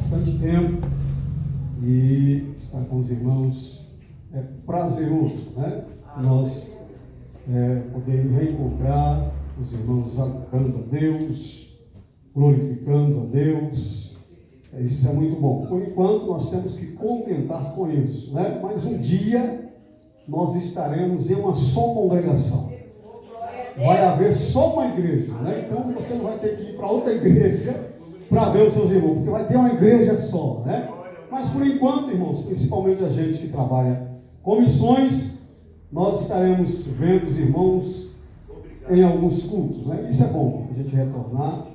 bastante tempo e estar com os irmãos é prazeroso, né? Nós podemos reencontrar os irmãos adorando a Deus, glorificando a Deus. Isso é muito bom. Por enquanto nós temos que contentar com isso, né? Mas um dia nós estaremos em uma só congregação. Vai haver só uma igreja, né? Então você não vai ter que ir para outra igreja para ver os seus irmãos, porque vai ter uma igreja só, né? Mas por enquanto, irmãos, principalmente a gente que trabalha com missões, nós estaremos vendo os irmãos em alguns cultos, né? Isso é bom, a gente retornar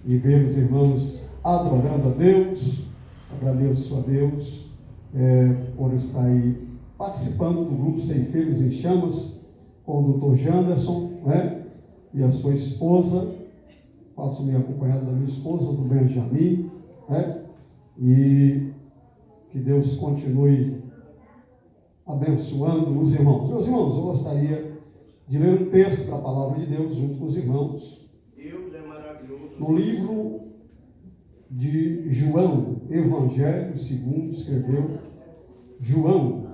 e ver os irmãos adorando a Deus. Agradeço a Deus por estar aí participando do grupo Ceifeiros em Chamas com o Dr. Janderson, né? E a sua esposa. Faço me acompanhado da minha esposa, do Benjamin, né? E que Deus continue abençoando os irmãos. Meus irmãos, eu gostaria de ler um texto da palavra de Deus junto com os irmãos. Deus é maravilhoso. No livro de João, Evangelho segundo escreveu João.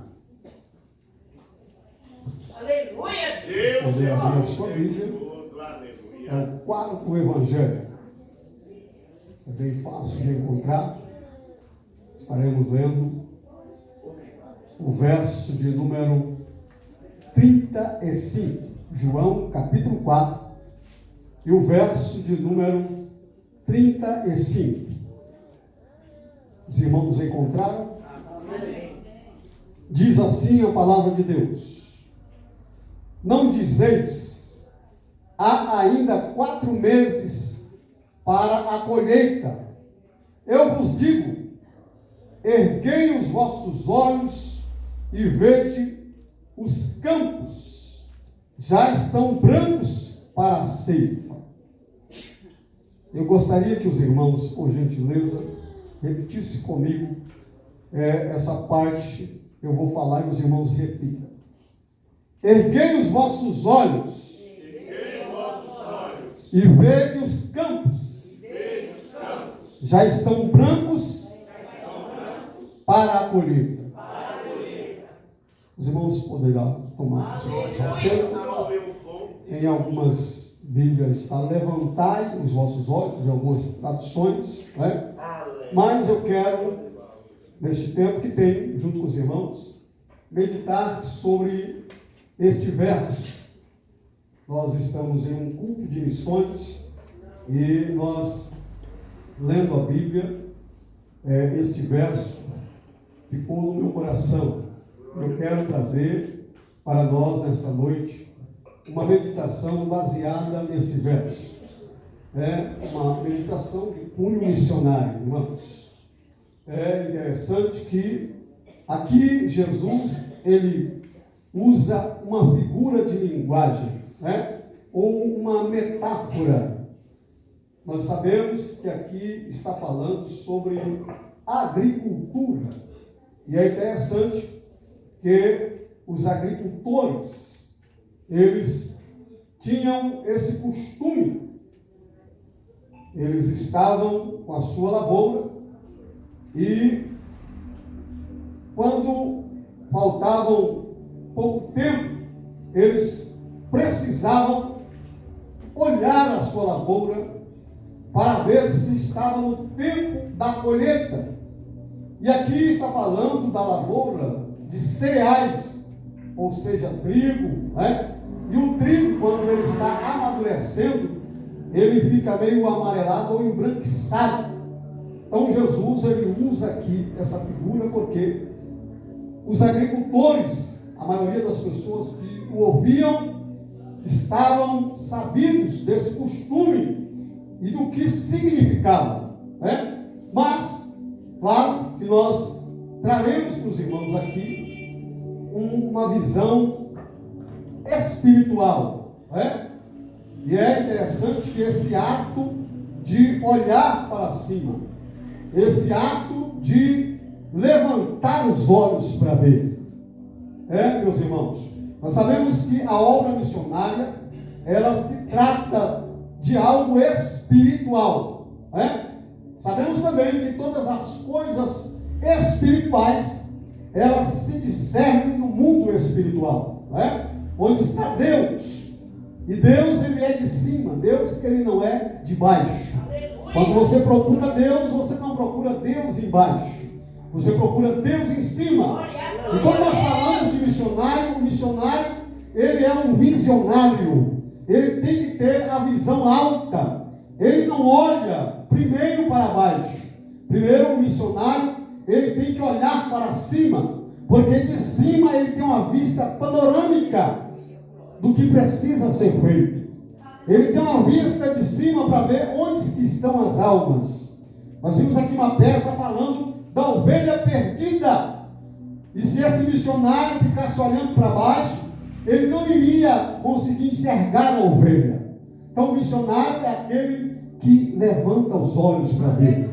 Aleluia! Deus Poder abrir a sua Bíblia. É o 4º Evangelho. É bem fácil de encontrar. Estaremos lendo o verso de número 35. João, capítulo 4. E o verso de número 35. Os irmãos encontraram? Diz assim a palavra de Deus: não dizeis, há ainda 4 meses para a colheita. Eu vos digo, erguei os vossos olhos e vede os campos, já estão brancos para a ceifa. Eu gostaria que os irmãos, por gentileza, repetissem comigo essa parte. Eu vou falar e os irmãos repitam. Erguei os vossos olhos e vede os campos, já estão brancos para a colheita. Os irmãos poderão tomar seu assento. Em algumas Bíblias está levantai os vossos olhos, em algumas traduções, né? Mas eu quero, neste tempo que tenho, junto com os irmãos, meditar sobre este verso. Nós estamos em um culto de missões e nós, lendo a Bíblia, este verso ficou no meu coração. Eu quero trazer para nós, nesta noite, uma meditação baseada nesse verso. É uma meditação de cunho missionário, irmãos. É interessante que aqui Jesus, ele usa uma figura de linguagem, né? Ou uma metáfora. Nós sabemos que aqui está falando sobre agricultura. E é interessante que os agricultores, eles tinham esse costume. Eles estavam com a sua lavoura e quando faltavam pouco tempo, eles precisavam olhar a sua lavoura para ver se estava no tempo da colheita. E aqui está falando da lavoura de cereais, ou seja, trigo, né? E o trigo, quando ele está amadurecendo, ele fica meio amarelado ou embranquiçado. Então Jesus, ele usa aqui essa figura porque os agricultores, a maioria das pessoas que o ouviam, estavam sabidos desse costume e do que significava, né? Mas, claro que nós traremos para os irmãos aqui uma visão espiritual, né? E é interessante que esse ato de olhar para cima, esse ato de levantar os olhos para ver, meus irmãos, nós sabemos que a obra missionária, ela se trata de algo espiritual, né? Sabemos também que todas as coisas espirituais, elas se discernem no mundo espiritual, né? Onde está Deus. E Deus, ele é de cima. Deus, ele não é de baixo. Quando você procura Deus, você não procura Deus embaixo. Você procura Deus em cima. E quando nós falamos de missionário, o missionário, ele é um visionário. Ele tem que ter a visão alta. Ele não olha primeiro para baixo. Primeiro, o missionário, ele tem que olhar para cima. Porque de cima ele tem uma vista panorâmica do que precisa ser feito. Ele tem uma vista de cima para ver onde estão as almas. Nós vimos aqui uma peça falando da ovelha perdida. E se esse missionário ficasse olhando para baixo, ele não iria conseguir enxergar a ovelha. Então o missionário é aquele que levanta os olhos para ver.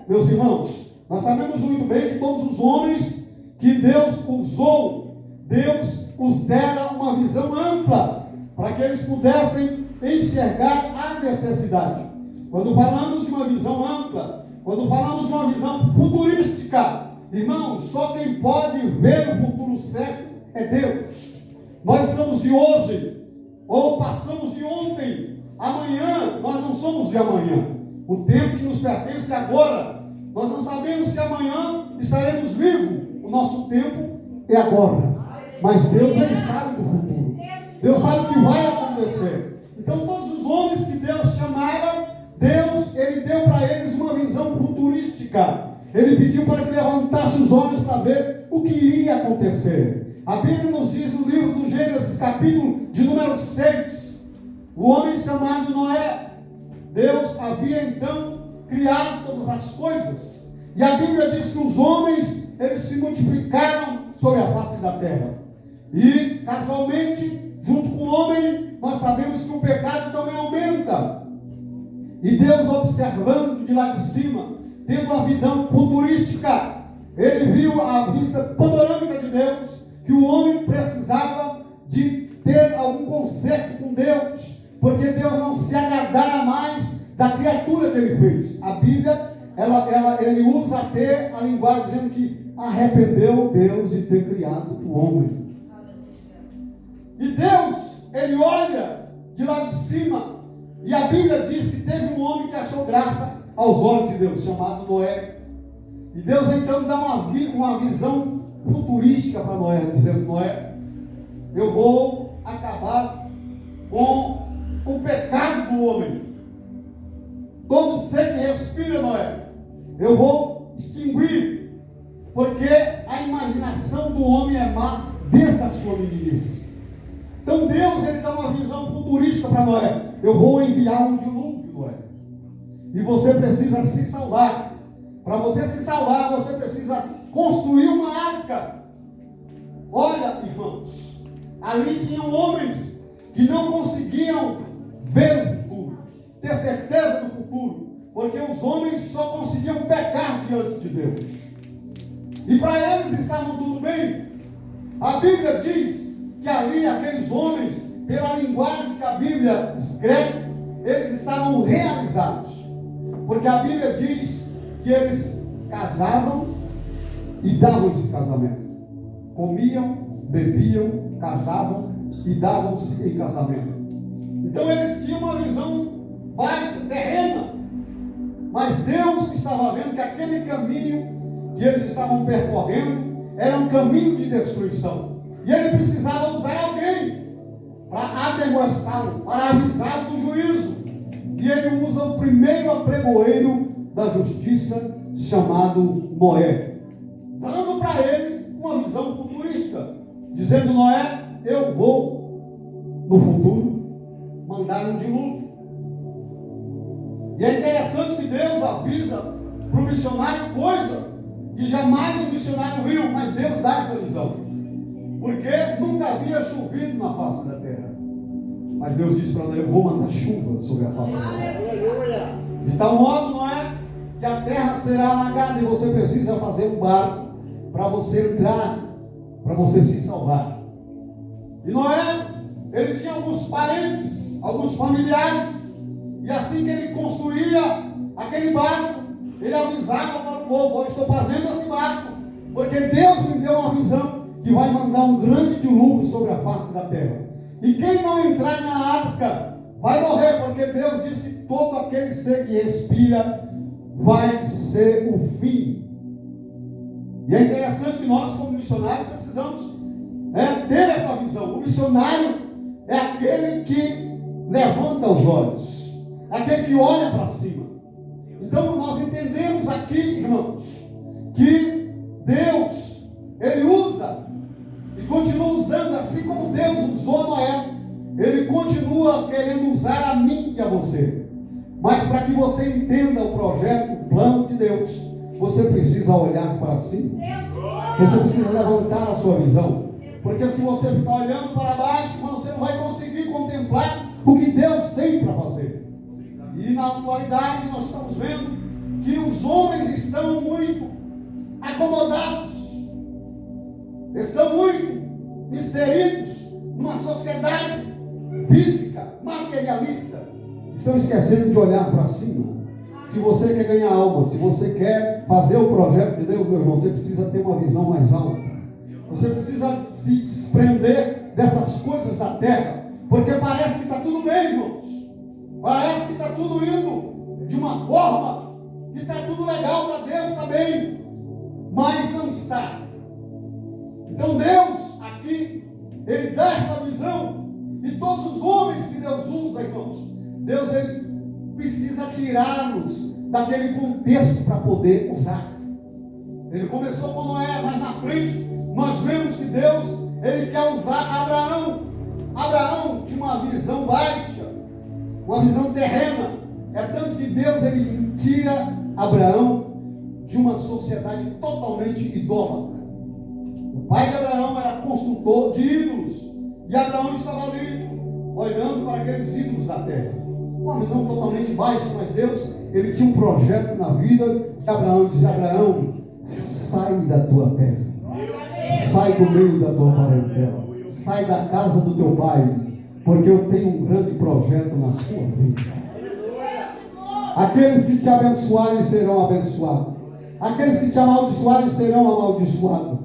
Meus irmãos, nós sabemos muito bem que todos os homens que Deus usou, Deus os dera uma visão ampla, para que eles pudessem enxergar a necessidade. Quando falamos de uma visão ampla, quando falamos de uma visão futurística, irmãos, só quem pode ver o futuro certo é Deus. Nós somos de hoje, ou passamos de ontem. Amanhã, nós não somos de amanhã. O tempo que nos pertence agora. Nós não sabemos se amanhã estaremos vivos. O nosso tempo é agora. Mas Deus, ele sabe do futuro. Deus sabe o que vai acontecer. Então, todos os homens que Deus chamara, Deus, ele deu para eles uma visão futurística. Ele pediu para que levantasse os olhos para ver o que iria acontecer. A Bíblia nos diz no livro do Gênesis, capítulo de número 6, o homem chamado Noé, Deus havia então criado todas as coisas. E a Bíblia diz que os homens, eles se multiplicaram sobre a face da terra. E, casualmente, junto com o homem, nós sabemos que o pecado também aumenta. E Deus, observando de lá de cima, tendo uma visão futurística, ele viu a vista panorâmica de Deus, que o homem precisava de ter algum conserto com Deus, porque Deus não se agradara mais da criatura que ele fez. A Bíblia, ele usa até a linguagem dizendo que arrependeu Deus de ter criado o homem. E Deus, ele olha de lá de cima, e a Bíblia diz que teve um homem que achou graça aos olhos de Deus, chamado Noé. E Deus então dá uma visão futurística para Noé, dizendo: Noé, eu vou acabar com o pecado do homem. Todo ser que respira, Noé, eu vou extinguir, porque a imaginação do homem é má desde a sua meninice. Então Deus, ele dá uma visão futurística para Noé: eu vou enviar um dilúvio, Noé, e você precisa se salvar. Para você se salvar, você precisa construir uma arca. Olha, irmãos, ali tinham homens que não conseguiam ver o futuro, ter certeza do futuro, porque os homens só conseguiam pecar diante de Deus. E para eles estavam tudo bem. A Bíblia diz que ali aqueles homens, pela linguagem que a Bíblia escreve, eles estavam realizados, porque a Bíblia diz que eles casavam e davam esse casamento, comiam, bebiam, casavam e davam-se em casamento. Então eles tinham uma visão baixa, terrena, mas Deus estava vendo que aquele caminho que eles estavam percorrendo era um caminho de destruição, e ele precisava usar alguém para atemoestá-lo, para avisá-lo do juízo. E ele usa o primeiro apregoeiro da justiça, chamado Noé, dando para ele uma visão futurística, dizendo: Noé, eu vou no futuro mandar um dilúvio. E é interessante que Deus avisa para o missionário coisa que jamais o missionário viu, mas Deus dá essa visão, porque nunca havia chovido na face da terra. Mas Deus disse para Noé: eu vou mandar chuva sobre a face da terra, de tal modo, Noé, que a terra será alagada e você precisa fazer um barco para você entrar, para você se salvar. E Noé, ele tinha alguns parentes, alguns familiares, e assim que ele construía aquele barco, ele avisava para o povo: eu estou fazendo esse barco, porque Deus me deu uma visão que vai mandar um grande dilúvio sobre a face da terra. E quem não entrar na arca vai morrer, porque Deus diz que todo aquele ser que respira vai ser o fim. E é interessante que nós, como missionários, precisamos ter essa visão. O missionário é aquele que levanta os olhos, aquele que olha para cima. Então nós entendemos aqui, irmãos, que Deus, Ele usa e continua usando, assim como Deus usou Noé, Ele continua querendo usar a mim e a você. Mas para que você entenda o projeto, o plano de Deus, você precisa olhar para cima. Você precisa levantar a sua visão. Porque se você ficar olhando para baixo, você não vai conseguir contemplar o que Deus tem para fazer. E na atualidade nós estamos vendo que os homens estão muito acomodados, estão muito inseridos numa sociedade física, materialista. Estão esquecendo de olhar para cima. Se você quer ganhar alma, se você quer fazer o projeto de Deus, meu irmão, você precisa ter uma visão mais alta. Você precisa se desprender dessas coisas da terra, porque parece que está tudo bem, irmãos. Parece que está tudo indo de uma forma que está tudo legal para Deus, está bem, mas não está. Então Deus aqui, Ele dá esta visão, e todos os homens que Deus usa, irmãos, Deus, Ele precisa tirá-los daquele contexto para poder usar. Ele começou com Noé, mas na frente nós vemos que Deus, Ele quer usar Abraão. Abraão tinha uma visão baixa, uma visão terrena. É tanto que Deus, Ele tira Abraão de uma sociedade totalmente idólatra. O pai de Abraão era construtor de ídolos, e Abraão estava ali olhando para aqueles ídolos da terra, uma visão totalmente baixa. Mas Deus, Ele tinha um projeto na vida de Abraão. Dizia: Abraão, sai da tua terra, sai do meio da tua parentela, sai da casa do teu pai, porque eu tenho um grande projeto na sua vida. Aqueles que te abençoarem serão abençoados, aqueles que te amaldiçoarem serão amaldiçoados.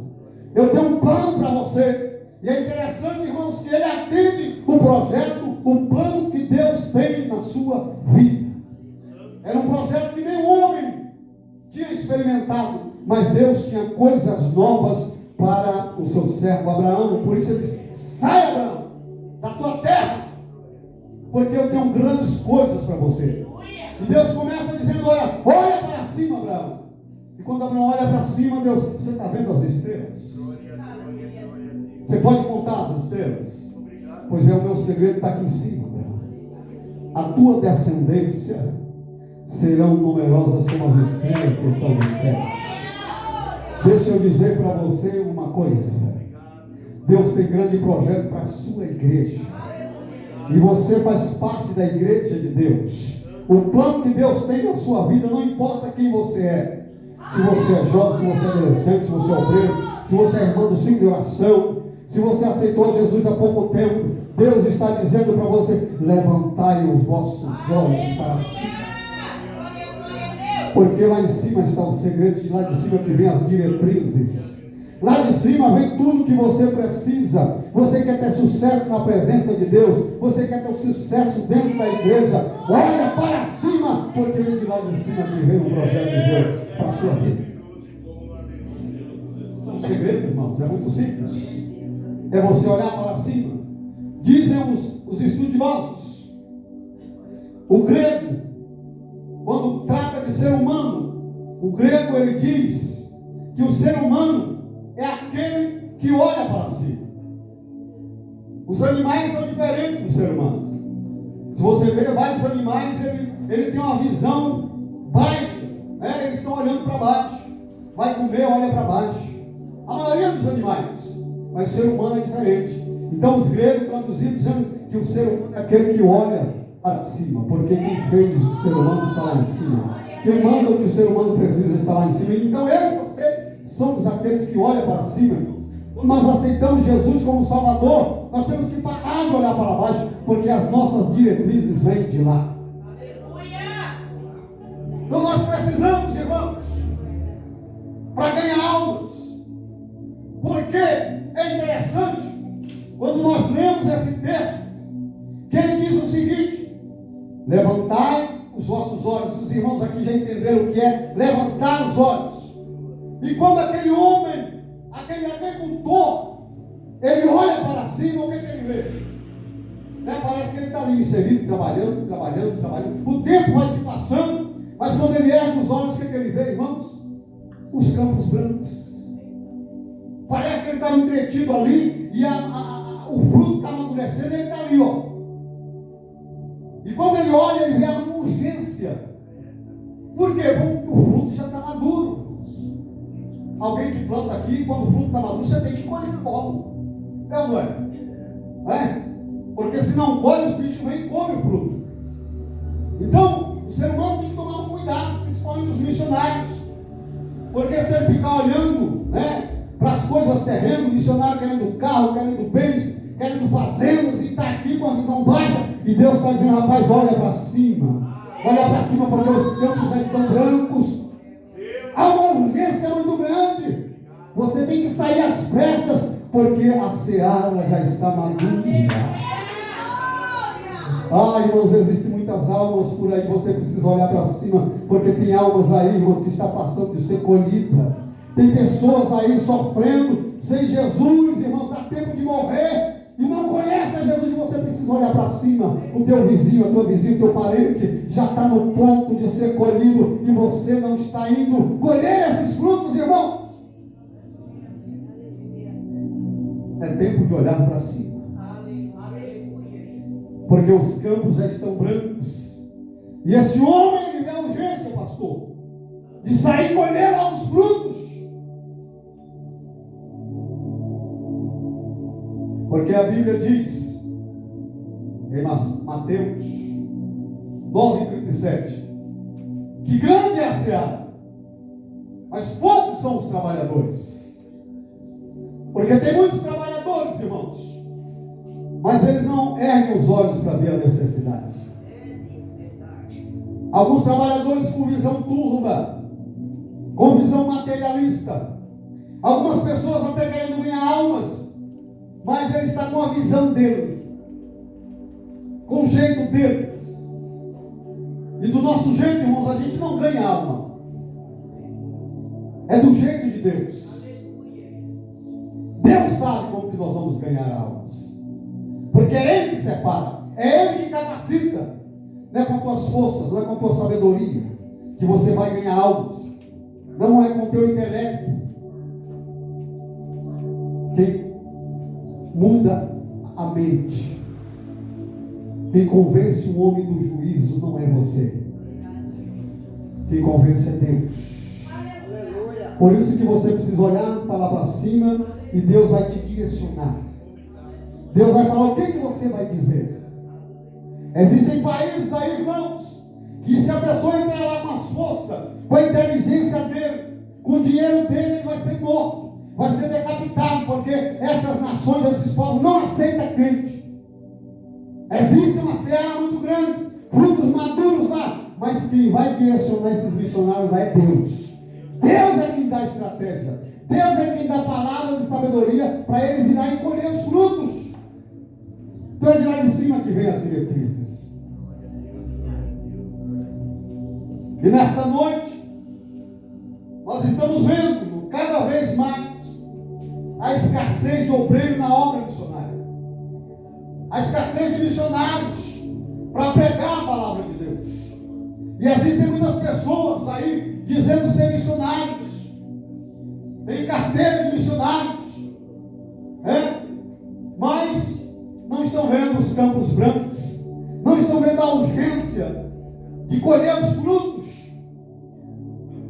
Eu tenho um plano para você. E é interessante, irmãos, que Ele atende o projeto, o plano que Deus tem na sua vida. Era um projeto que nenhum homem tinha experimentado, mas Deus tinha coisas novas para o seu servo Abraão. Por isso Ele disse: sai, Abraão, da tua terra, porque eu tenho grandes coisas para você. E Deus começa dizendo: olha para cima, Abraão. E quando Abraão olha para cima, Deus: você está vendo as estrelas? Você pode contar as estrelas? Pois é, o meu segredo está aqui em cima, Abraão. A tua descendência serão numerosas como as estrelas que estão nos céus. Deixa eu dizer para você uma coisa: Deus tem grande projeto para a sua igreja, e você faz parte da igreja de Deus. O plano que Deus tem na sua vida, não importa quem você é, se você é jovem, se você é adolescente, se você é obreiro, se você é irmão do ciclo de oração, se você aceitou Jesus há pouco tempo, Deus está dizendo para você: levantai os vossos olhos para cima, porque lá em cima está o segredo, de lá de cima que vem as diretrizes. Lá de cima vem tudo que você precisa. Você quer ter sucesso na presença de Deus, você quer ter sucesso dentro da igreja, olha para cima, porque é de lá de cima que vem um projeto de Deus para a sua vida. O segredo, irmãos, é muito simples. É você olhar para cima. Dizem os estudiosos, o grego, quando trata de ser humano, o grego, ele diz que o ser humano é aquele que olha para cima. Os animais são diferentes do ser humano. Se você ver vários animais, ele tem uma visão baixa, né? Eles estão olhando para baixo. Vai comer, olha para baixo. A maioria dos animais. Mas o ser humano é diferente. Então os gregos traduziram dizendo que o ser humano é aquele que olha para cima, porque quem fez o ser humano está lá em cima. Quem manda o que o ser humano precisa está lá em cima. Então eu e você somos aqueles que olham para cima. Quando nós aceitamos Jesus como Salvador, nós temos que parar de olhar para baixo, porque as nossas diretrizes vêm de lá. Então nós precisamos, irmãos, para ganhar almas. Porque é interessante, quando nós lemos esse texto, que ele diz o seguinte: levantai os vossos olhos. Os irmãos aqui já entenderam o que é levantar os olhos. E quando aquele homem, aquele agricultor, ele olha para cima, o que ele vê? Parece que ele está ali inserido, trabalhando. O tempo vai se passando, mas quando ele ergue os olhos, o que ele vê, irmãos? Os campos brancos. Parece que ele está entretido ali e o fruto está amadurecendo, ele está ali, ó. E quando ele olha, ele vê a urgência. Por quê? Porque o fruto já está maduro. Alguém que planta aqui, quando o fruto está maduro, você tem que colher logo. É ou não é? É? Porque se não colhe, os bichos vêm e comem o fruto. Então, o ser humano tem que tomar um cuidado, principalmente os missionários. Porque se ele ficar olhando, para as coisas terrenas, missionário querendo carro, querendo bens, querendo fazendas, e está aqui com a visão baixa, e Deus está dizendo: rapaz, olha para cima. Olha para cima, porque os campos já estão brancos. Há uma urgência muito grande. Você tem que sair às pressas, porque a seara já está madura. Irmãos, existem muitas almas por aí. Você precisa olhar para cima, porque tem almas aí, irmão, que está passando de ser colhida. Tem pessoas aí sofrendo sem Jesus, irmãos, há tempo de morrer e não conhece a Jesus. Você precisa olhar para cima. O teu vizinho, a tua vizinha, o teu parente já está no ponto de ser colhido e você não está indo colher esses frutos, irmão. É tempo de olhar para cima, porque os campos já estão brancos. E esse homem, ele vê a urgência, pastor, de sair e colher lá os frutos. Porque a Bíblia diz em Mateus 9:37 que grande é a seara, mas poucos são os trabalhadores. Porque tem muitos trabalhadores, irmãos, mas eles não erguem os olhos para ver a necessidade. Alguns trabalhadores com visão turva, com visão materialista. Algumas pessoas até querendo ganhar almas, mas ele está com a visão dele, com o jeito dele. E do nosso jeito, irmãos, a gente não ganha alma. É do jeito de Deus. Deus sabe como que nós vamos ganhar almas, porque é Ele que separa, é Ele que capacita. Não é com as tuas forças, não é com a tua sabedoria que você vai ganhar almas. Não é com o teu intelecto. Quem muda a mente, quem convence o homem do juízo não é você. Quem convence é Deus. Por isso que você precisa olhar para lá para cima e Deus vai te direcionar. Deus vai falar o que você vai dizer. Existem países aí, irmãos, que se a pessoa entrar lá com as forças, com a inteligência dele, com o dinheiro dele, ele vai ser morto, vai ser decapitado, porque essas nações, esses povos não aceitam crente. Existe uma seara muito grande, frutos maduros lá, mas quem vai direcionar esses missionários lá é Deus. Deus é quem dá estratégia, Deus é quem dá palavras de sabedoria para eles irem e colher os frutos. Então é de lá de cima que vem as diretrizes. E nesta noite nós estamos vendo cada vez mais a escassez de obreiro na obra missionária, a escassez de missionários para pregar a palavra de Deus. E existem muitas pessoas aí dizendo ser missionários, tem carteira de missionários, mas não estão vendo os campos brancos, não estão vendo a urgência de colher os frutos.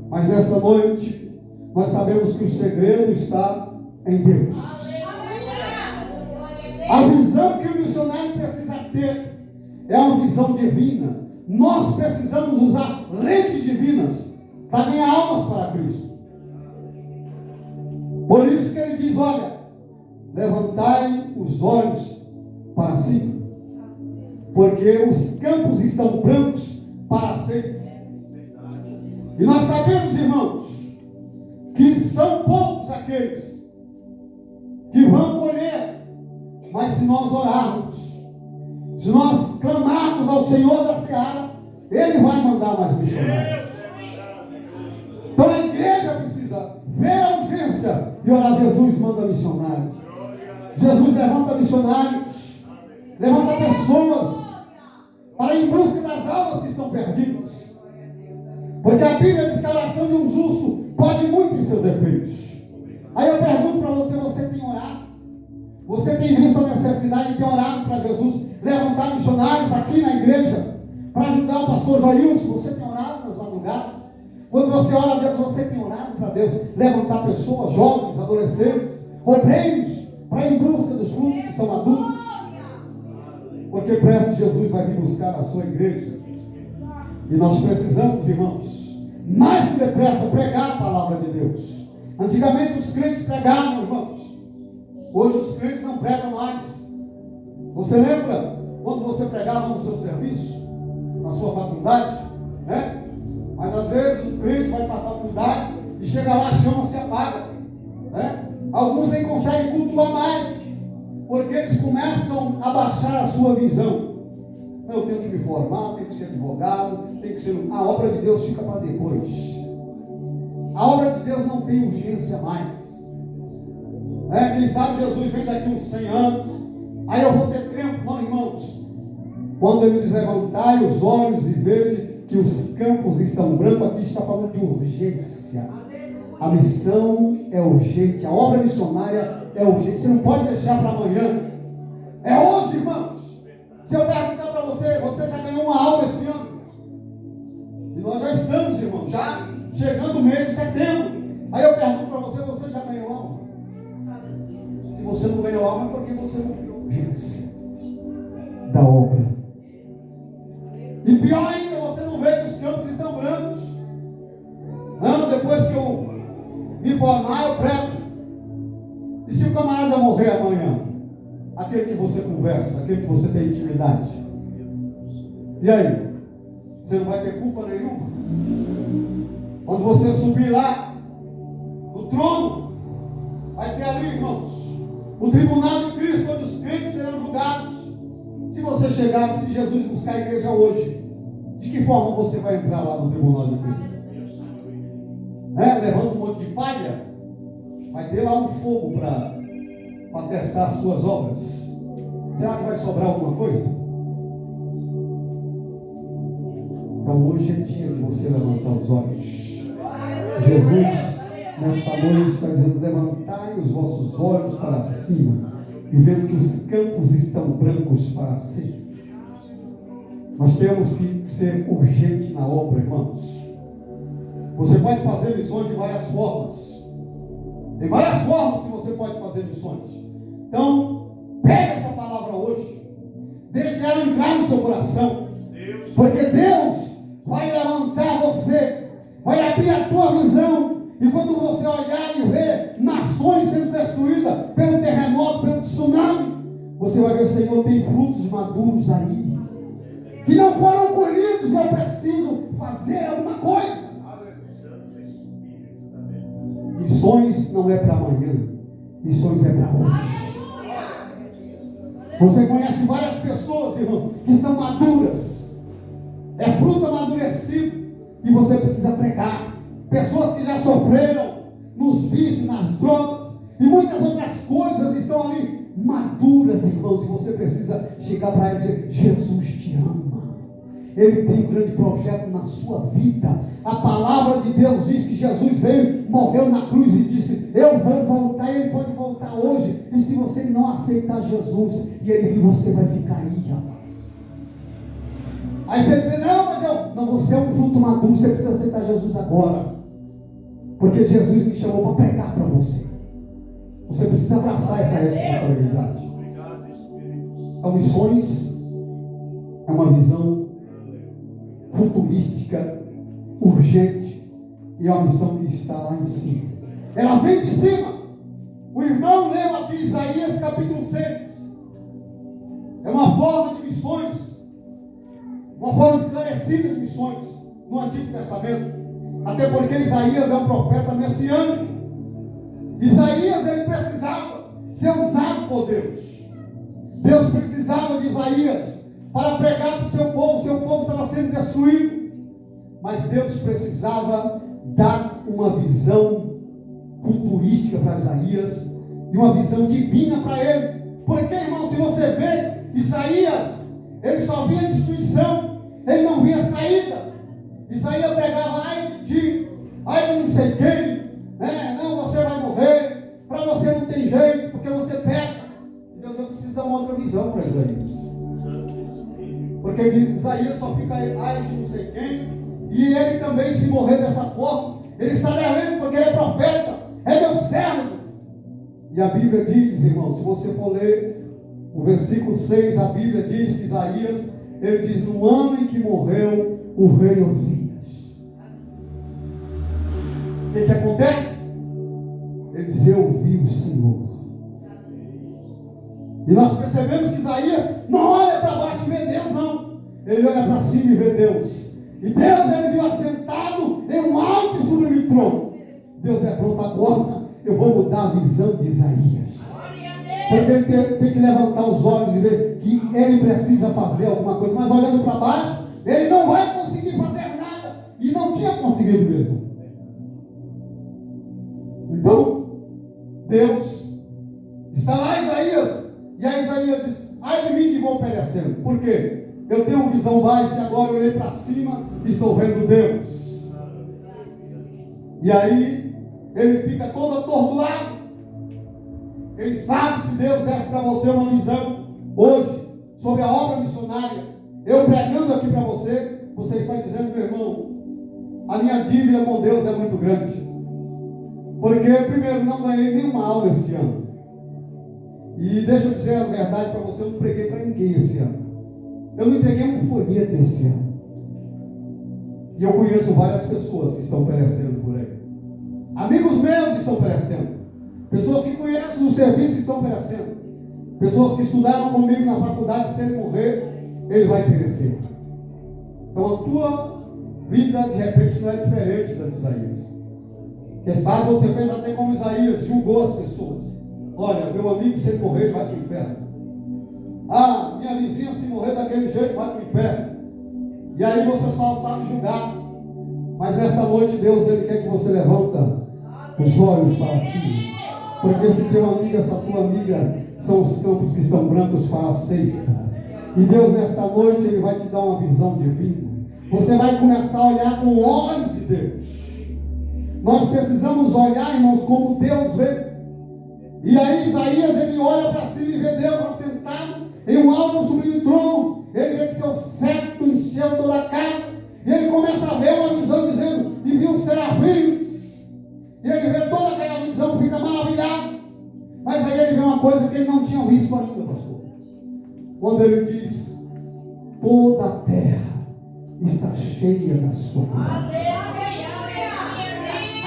Mas nesta noite nós sabemos que o segredo está em Deus. A visão que o missionário precisa ter é uma visão divina. Nós precisamos usar lentes divinas para ganhar almas para Cristo. Por isso que ele diz: olha, levantai os olhos para cima, porque os campos estão brancos para a ceifa. E nós sabemos, irmãos, que são poucos aqueles que vão colher. Mas se nós orarmos, se nós clamarmos ao Senhor da seara, Ele vai mandar mais missionários. Então a igreja precisa ver a urgência e orar. Jesus manda missionários. Jesus levanta missionários. Levanta pessoas para ir em busca das almas que estão perdidas. Porque a Bíblia diz que a oração de um justo pode muito em seus efeitos. Aí eu pergunto para você, você tem orado? Você tem visto a necessidade de ter orado para Jesus levantar missionários aqui na igreja para ajudar o pastor Joilson? Você tem orado nas madrugadas? Quando você ora a Deus, você tem orado para Deus levantar pessoas, jovens, adolescentes, obreiros, para ir em busca dos frutos que estão maduros? Porque parece que Jesus vai vir buscar a sua igreja. E nós precisamos, irmãos, mais que depressa pregar a palavra de Deus. Antigamente os crentes pregavam, irmãos. Hoje os crentes não pregam mais. Você lembra quando você pregava no seu serviço, na sua faculdade, né? Mas às vezes o crente vai para a faculdade e chega lá, a chama se apaga, né? Alguns nem conseguem cultuar mais, porque eles começam a baixar a sua visão. Eu tenho que me formar, tenho que ser advogado, tenho que ser... A obra de Deus fica para depois. A obra de Deus não tem urgência mais. Quem sabe Jesus vem daqui uns 100 anos, aí eu vou ter tempo. Não, irmãos. Quando ele diz levantai os olhos e vede que os campos estão brancos, aqui está falando de urgência. A missão é urgente, a obra missionária é urgente. Você não pode deixar para amanhã. É hoje, irmãos. Se eu perguntar para você, você já ganhou uma alma este ano? E nós já estamos, irmãos, já chegando o mês de setembro. Aí eu pergunto para você, você já ganhou alma? Se você não ganhou alma, é porque você não ganhou urgência da obra. E pior ainda, você não vê que os campos estão brancos. Não, depois que eu me formar, eu prego. E se o camarada morrer amanhã? Aquele que você conversa, aquele que você tem intimidade. E aí? Você não vai ter culpa nenhuma? Quando você subir lá no trono, vai ter ali, irmãos, o tribunal de Cristo, onde os crentes serão julgados. Se você chegar, se Jesus buscar a igreja hoje, de que forma você vai entrar lá no tribunal de Cristo? Levando um monte de palha? Vai ter lá um fogo para testar as suas obras. Será que vai sobrar alguma coisa? Então hoje é dia de você levantar os olhos. Jesus nesta noite está dizendo: levantai os vossos olhos para cima e vede que os campos estão brancos para sempre. Nós temos que ser urgente na obra, irmãos. Você pode fazer missões de várias formas. Tem várias formas que você pode fazer missões. Então, pega essa palavra hoje. Deixe ela entrar no seu coração. Porque Deus vai levantar você. Vai abrir a tua visão. E quando você olhar e ver nações sendo destruídas pelo terremoto, pelo tsunami, você vai ver: Senhor, tem frutos maduros aí que não foram colhidos. Eu preciso fazer alguma coisa. Missões não é para amanhã. Missões é para hoje. Você conhece várias pessoas, irmão, que estão maduras. É fruto amadurecido. E você precisa pregar. Pessoas que já sofreram nos vícios, nas drogas e muitas outras coisas estão ali maduras, irmãos. E você precisa chegar para ele e dizer: Jesus te ama. Ele tem um grande projeto na sua vida. A palavra de Deus diz que Jesus veio, morreu na cruz e disse: eu vou voltar. Ele pode voltar hoje. E se você não aceitar Jesus e ele vir, você vai ficar aí, rapaz. Aí você diz: não, mas não, você é um fruto maduro. Você precisa aceitar Jesus agora. Porque Jesus me chamou para pregar para você. Você precisa abraçar essa responsabilidade. Então, missões é uma visão futurística, urgente, e é uma missão que está lá em cima. Ela vem de cima. O irmão leu aqui Isaías capítulo 6. É uma forma de missões, uma forma esclarecida de missões no Antigo Testamento. Até porque Isaías é um profeta messiânico. Isaías, ele precisava ser usado por Deus. Deus precisava de Isaías para pregar para o seu povo estava sendo destruído. Mas Deus precisava dar uma visão futurística para Isaías e uma visão divina para ele. Porque, irmão, se você vê Isaías, ele só via destruição, ele não via saída. Isaías pregava: ai de ti, ai de não sei quem, não, você vai morrer, para você não tem jeito, porque você peca. Deus, eu preciso dar uma outra visão para Isaías. Porque Isaías só fica ai de não sei quem, e ele também, se morrer dessa forma, ele está devendo, porque ele é profeta, é meu servo. E a Bíblia diz, irmão, se você for ler o versículo 6, a Bíblia diz que Isaías, ele diz: no ano em que morreu o rei Osias. O que acontece? Ele diz: eu vi o Senhor. E nós percebemos que Isaías não olha para baixo e vê Deus, não. Ele olha para cima e vê Deus. E Deus, ele viu assentado em um alto e sublime trono. Deus é pronto agora. Eu vou mudar a visão de Isaías. Porque ele tem que levantar os olhos e ver que ele precisa fazer alguma coisa. Mas olhando para baixo, ele não vai conseguir fazer nada. E não tinha conseguido mesmo. Então, Deus está lá, Isaías. E aí Isaías diz: ai de mim que vou perecendo. Por quê? Eu tenho uma visão baixa e agora eu olhei para cima e estou vendo Deus. E aí ele fica todo atordoado. Quem sabe se Deus desse para você uma visão hoje sobre a obra missionária, eu pregando aqui para você, você está dizendo: meu irmão, a minha dívida com Deus é muito grande. Porque primeiro, não ganhei nenhuma aula esse ano. E deixa eu dizer a verdade para você, eu não preguei para ninguém esse ano. Eu não entreguei um folheto esse ano. E eu conheço várias pessoas que estão perecendo por aí. Amigos meus estão perecendo. Pessoas que conhecem o serviço estão perecendo. Pessoas que estudaram comigo na faculdade, se ele morrer, ele vai perecer. Então a tua vida de repente não é diferente da de Isaías. Quem sabe você fez até como Isaías, julgou as pessoas. Olha, meu amigo, se ele morrer, ele vai para o inferno. Ah, minha vizinha, se morrer daquele jeito, vai para o inferno. E aí você só sabe julgar. Mas nesta noite Deus, ele quer que você levanta os olhos para cima. Porque esse teu amigo, essa tua amiga, são os campos que estão brancos para a ceifa. E Deus, nesta noite, ele vai te dar uma visão divina. Você vai começar a olhar com olhos de Deus. Nós precisamos olhar, irmãos, como Deus vê. E aí Isaías, ele olha para cima e vê Deus assentado em um alto sublime trono. Ele vê que seu cetro encheu toda a casa. E ele começa a ver uma visão dizendo: e viu os serafins. E ele vê toda aquela visão, fica maravilhado. Mas aí ele vê uma coisa que ele não tinha visto ainda, pastor. Quando ele diz: toda a terra está cheia da sua glória.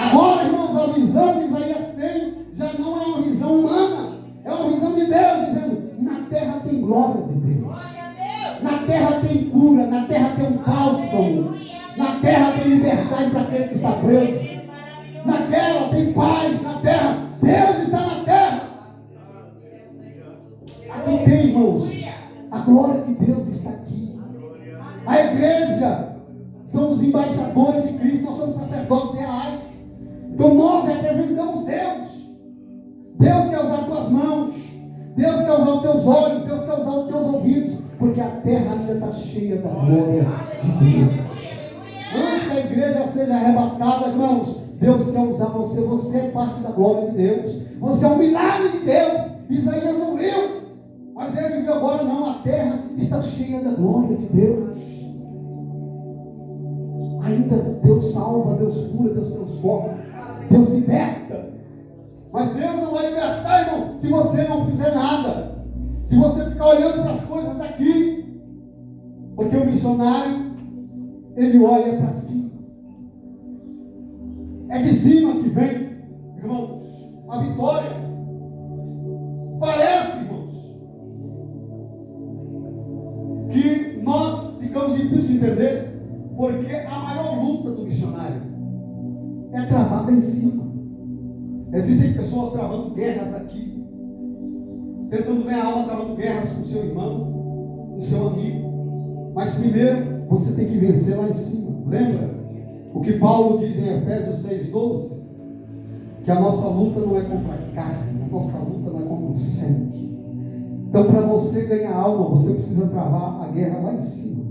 Agora, irmãos, a visão que Isaías tem já não é uma visão humana, é uma visão de Deus, dizendo: na terra tem glória de Deus, na terra tem cura, na terra tem um bálsamo, na terra tem liberdade para aquele que está preso, na terra tem paz, na terra, Deus está na terra. Aqui tem, irmãos, a glória de Deus está aqui. A igreja são os embaixadores de Cristo, nós somos sacerdotes reais. Então nós representamos Deus. Deus quer usar tuas mãos, Deus quer usar os teus olhos, Deus quer usar os teus ouvidos, porque a terra ainda está cheia da glória de Deus. Antes que a igreja seja arrebatada, irmãos, Deus quer usar você. Você é parte da glória de Deus. Você é um milagre de Deus. Isaías não viu, mas ele viu agora. Não, a terra está cheia da glória de Deus. Ainda Deus salva, Deus cura, Deus transforma, Deus liberta. Mas Deus não vai libertar, irmão, se você não fizer nada. Se você ficar olhando para as coisas daqui. Porque o missionário, ele olha para cima. É de cima que vem, irmãos, a vitória. Parece, irmãos, que nós ficamos difíceis de entender, porque a maior luta do missionário é travada em cima. Existem pessoas travando guerras aqui, tentando ganhar alma, travando guerras com seu irmão, com seu amigo. Mas primeiro você tem que vencer lá em cima. Lembra o que Paulo diz em Efésios 6,12? Que a nossa luta não é contra a carne, a nossa luta não é contra o sangue. Então, para você ganhar alma, você precisa travar a guerra lá em cima.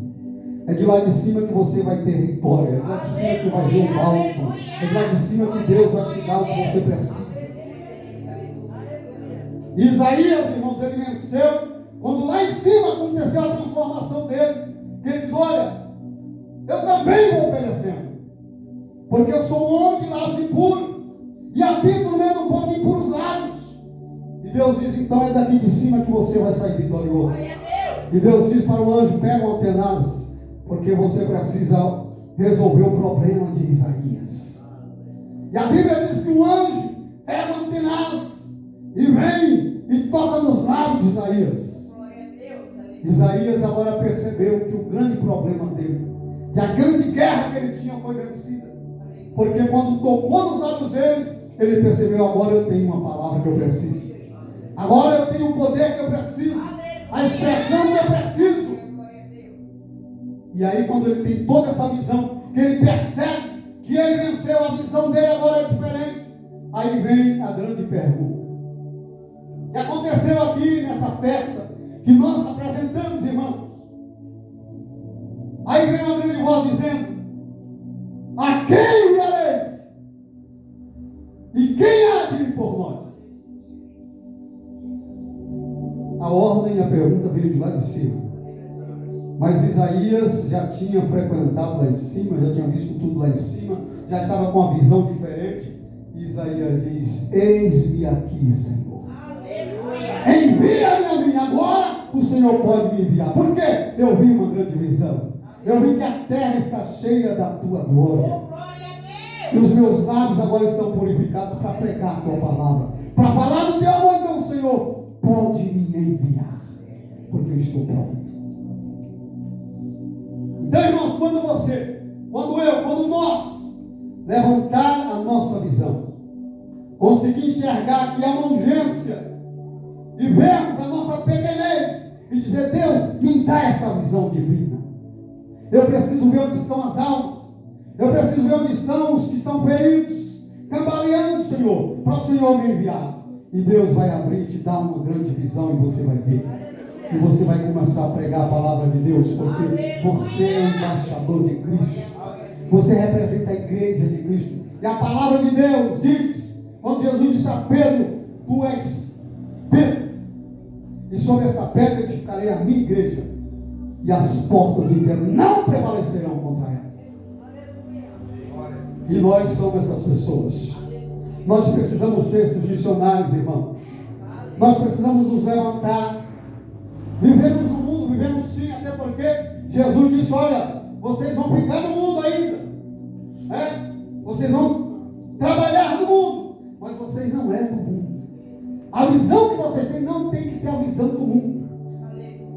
É de lá de cima que você vai ter vitória. É de lá de cima que vai vir o bálsamo. É de lá de cima que Deus vai te dar o que você precisa. Isaías, irmãos, ele venceu quando lá em cima aconteceu a transformação dele. Que ele diz: olha, eu também vou obedecer, porque eu sou um homem de lábios impuros e habito no meio do povo de impuros lábios. E Deus diz: então é daqui de cima que você vai sair vitorioso. E Deus diz para o anjo: pega uma tenaz, porque você precisa resolver o problema de Isaías. E a Bíblia diz que o anjo pega uma tenaz e vem e toca nos lábios de Isaías. Isaías agora percebeu que o grande problema dele, que a grande guerra que ele tinha, foi vencida. Porque quando tocou nos lábios deles, ele percebeu: agora eu tenho uma palavra que eu preciso. Agora eu tenho o poder que eu preciso. A expressão que eu preciso. E aí, quando ele tem toda essa visão, que ele percebe que ele venceu, a visão dele agora é diferente. Aí vem a grande pergunta. O que aconteceu aqui nessa peça que nós apresentamos, irmão? Aí vem uma grande voz dizendo: a quem enviarei? E quem há de ir por nós? A ordem e a pergunta veio de lá de cima. Mas Isaías já tinha frequentado lá em cima, já tinha visto tudo lá em cima, já estava com uma visão diferente. E Isaías diz: eis-me aqui, Senhor. Envia-me a mim. Agora o Senhor pode me enviar. Por quê? Eu vi uma grande visão. Eu vi que a terra está cheia da tua glória. E os meus lábios agora estão purificados para pregar a tua palavra, para falar do teu amor. Então o Senhor pode me enviar, porque eu estou pronto. Então, irmãos, quando nós levantar a nossa visão, conseguir enxergar que há uma urgência e vermos a nossa pequenez e dizer: Deus, me dá esta visão divina. Eu preciso ver onde estão as almas. Eu preciso ver onde estão os que estão feridos, cambaleando, Senhor, para o Senhor me enviar. E Deus vai abrir e te dar uma grande visão, e você vai ver. E você vai começar a pregar a palavra de Deus, porque você é o embaixador de Cristo. Você representa a igreja de Cristo. E a palavra de Deus diz, quando Jesus disse a Pedro: tu és Pedro, e sobre essa pedra edificarei a minha igreja, e as portas do inferno não prevalecerão contra ela. E nós somos essas pessoas. Nós precisamos ser esses missionários, irmãos. Nós precisamos nos levantar. Vivemos no mundo, vivemos sim, até porque Jesus disse: olha, vocês vão ficar no mundo ainda, vocês vão trabalhar no mundo, mas vocês não é do mundo. A visão que vocês têm não tem que ser a visão do mundo.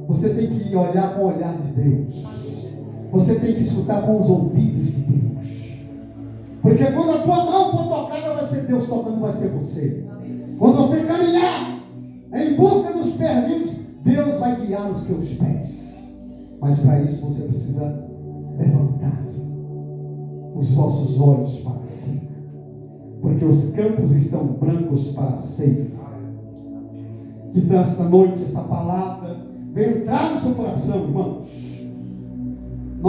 Você tem que olhar com o olhar de Deus. Você tem que escutar com os ouvidos de Deus. Porque quando a tua mão for tocada, vai ser Deus tocando, vai ser você. Quando você caminhar em busca dos perdidos, Deus vai guiar os teus pés. Mas para isso você precisa levantar os vossos olhos para cima, porque os campos estão brancos para a ceifa. Que nesta noite essa palavra venha entrar no seu coração, irmãos.